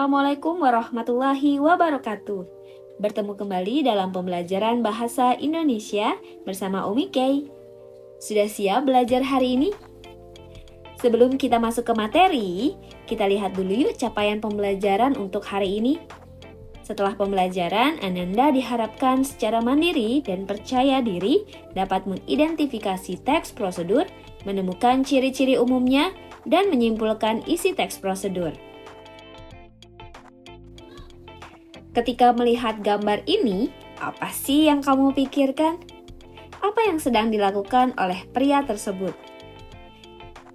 Assalamualaikum warahmatullahi wabarakatuh. Bertemu kembali dalam pembelajaran bahasa Indonesia bersama Umi Kay. Sudah siap belajar hari ini? Sebelum kita masuk ke materi, kita lihat dulu yuk capaian pembelajaran untuk hari ini. Setelah pembelajaran, Ananda diharapkan secara mandiri dan percaya diri dapat mengidentifikasi teks prosedur, menemukan ciri-ciri umumnya, dan menyimpulkan isi teks prosedur. Ketika melihat gambar ini, apa sih yang kamu pikirkan? Apa yang sedang dilakukan oleh pria tersebut?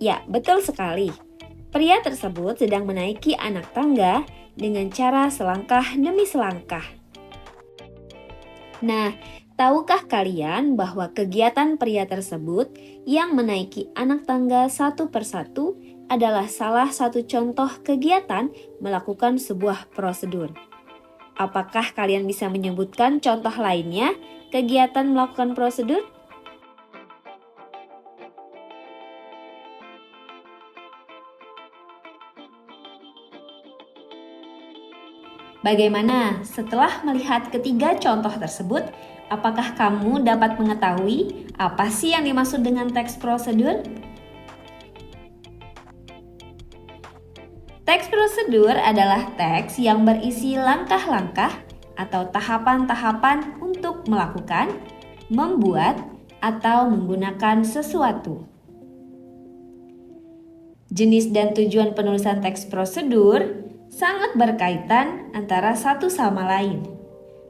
Ya, betul sekali. Pria tersebut sedang menaiki anak tangga dengan cara selangkah demi selangkah. Nah, tahukah kalian bahwa kegiatan pria tersebut yang menaiki anak tangga satu persatu adalah salah satu contoh kegiatan melakukan sebuah prosedur? Apakah kalian bisa menyebutkan contoh lainnya kegiatan melakukan prosedur? Bagaimana setelah melihat ketiga contoh tersebut, apakah kamu dapat mengetahui apa sih yang dimaksud dengan teks prosedur? Teks prosedur adalah teks yang berisi langkah-langkah atau tahapan-tahapan untuk melakukan, membuat, atau menggunakan sesuatu. Jenis dan tujuan penulisan teks prosedur sangat berkaitan antara satu sama lain.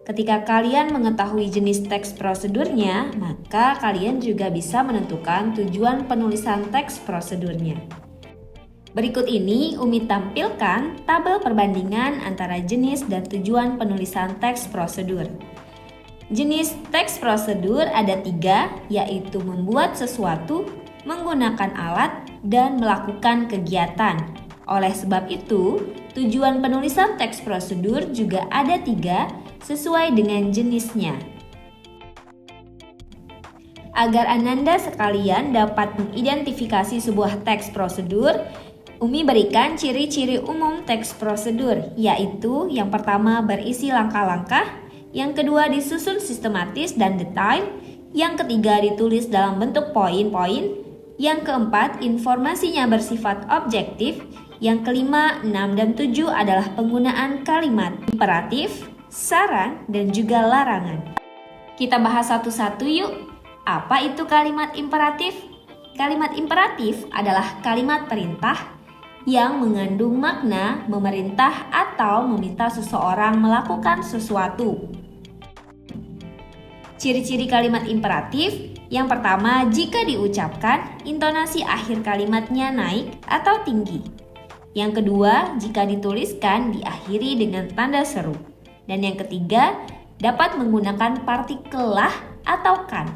Ketika kalian mengetahui jenis teks prosedurnya, maka kalian juga bisa menentukan tujuan penulisan teks prosedurnya. Berikut ini Umi tampilkan tabel perbandingan antara jenis dan tujuan penulisan teks prosedur. Jenis teks prosedur ada 3, yaitu membuat sesuatu, menggunakan alat, dan melakukan kegiatan. Oleh sebab itu, tujuan penulisan teks prosedur juga ada 3 sesuai dengan jenisnya. Agar Ananda sekalian dapat mengidentifikasi sebuah teks prosedur, Umi berikan ciri-ciri umum teks prosedur, yaitu yang pertama berisi langkah-langkah, yang kedua disusun sistematis dan detail, yang ketiga ditulis dalam bentuk poin-poin, yang keempat informasinya bersifat objektif, yang kelima, 6, dan 7 adalah penggunaan kalimat imperatif, saran, dan juga larangan. Kita bahas satu-satu yuk. Apa itu kalimat imperatif? Kalimat imperatif adalah kalimat perintah yang mengandung makna memerintah atau meminta seseorang melakukan sesuatu. Ciri-ciri kalimat imperatif, yang pertama, jika diucapkan, intonasi akhir kalimatnya naik atau tinggi. Yang kedua, jika dituliskan, diakhiri dengan tanda seru. Dan yang ketiga, dapat menggunakan partikel lah atau kan.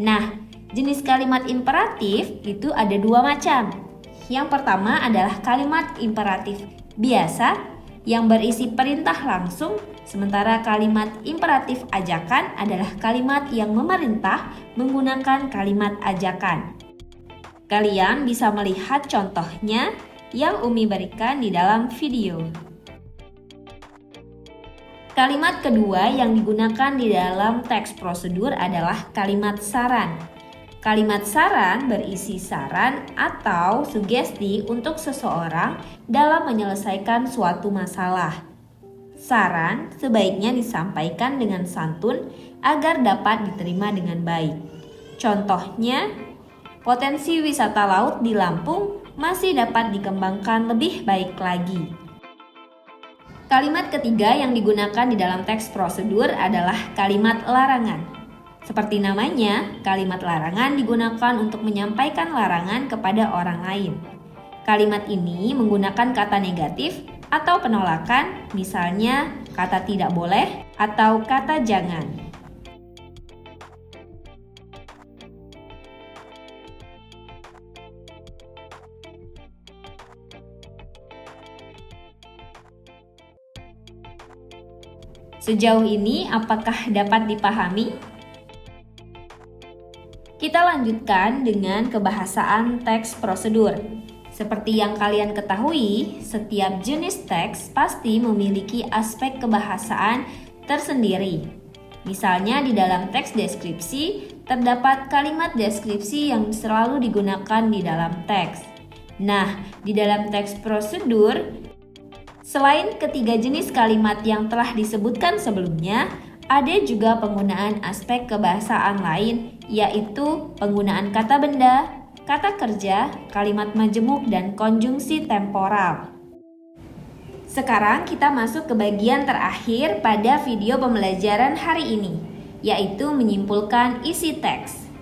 Nah, jenis kalimat imperatif itu ada 2 macam. Yang pertama adalah kalimat imperatif biasa yang berisi perintah langsung, sementara kalimat imperatif ajakan adalah kalimat yang memerintah menggunakan kalimat ajakan. Kalian bisa melihat contohnya yang Umi berikan di dalam video. Kalimat kedua yang digunakan di dalam teks prosedur adalah kalimat saran. Kalimat saran berisi saran atau sugesti untuk seseorang dalam menyelesaikan suatu masalah. Saran sebaiknya disampaikan dengan santun agar dapat diterima dengan baik. Contohnya, potensi wisata laut di Lampung masih dapat dikembangkan lebih baik lagi. Kalimat ketiga yang digunakan di dalam teks prosedur adalah kalimat larangan. Seperti namanya, kalimat larangan digunakan untuk menyampaikan larangan kepada orang lain. Kalimat ini menggunakan kata negatif atau penolakan, misalnya kata tidak boleh atau kata jangan. Sejauh ini, apakah dapat dipahami? Kita lanjutkan dengan kebahasaan teks prosedur. Seperti yang kalian ketahui, setiap jenis teks pasti memiliki aspek kebahasaan tersendiri. Misalnya di dalam teks deskripsi, terdapat kalimat deskripsi yang selalu digunakan di dalam teks. Nah, di dalam teks prosedur, selain ketiga jenis kalimat yang telah disebutkan sebelumnya, ada juga penggunaan aspek kebahasaan lain, yaitu penggunaan kata benda, kata kerja, kalimat majemuk, dan konjungsi temporal. Sekarang kita masuk ke bagian terakhir pada video pembelajaran hari ini, yaitu menyimpulkan isi teks.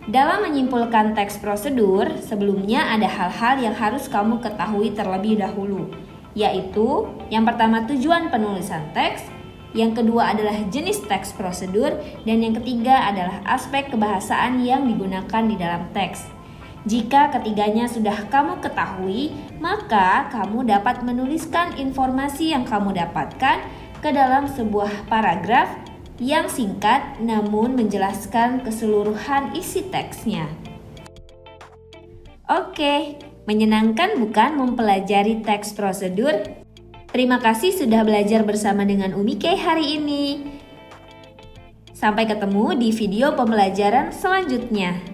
Dalam menyimpulkan teks prosedur, sebelumnya ada hal-hal yang harus kamu ketahui terlebih dahulu, yaitu yang pertama tujuan penulisan teks, yang kedua adalah jenis teks prosedur, dan yang ketiga adalah aspek kebahasaan yang digunakan di dalam teks. Jika ketiganya sudah kamu ketahui, maka kamu dapat menuliskan informasi yang kamu dapatkan ke dalam sebuah paragraf yang singkat namun menjelaskan keseluruhan isi teksnya. Oke, menyenangkan bukan mempelajari teks prosedur? Terima kasih sudah belajar bersama dengan Umi Kay hari ini. Sampai ketemu di video pembelajaran selanjutnya.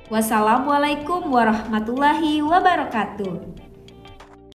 Wassalamualaikum warahmatullahi wabarakatuh.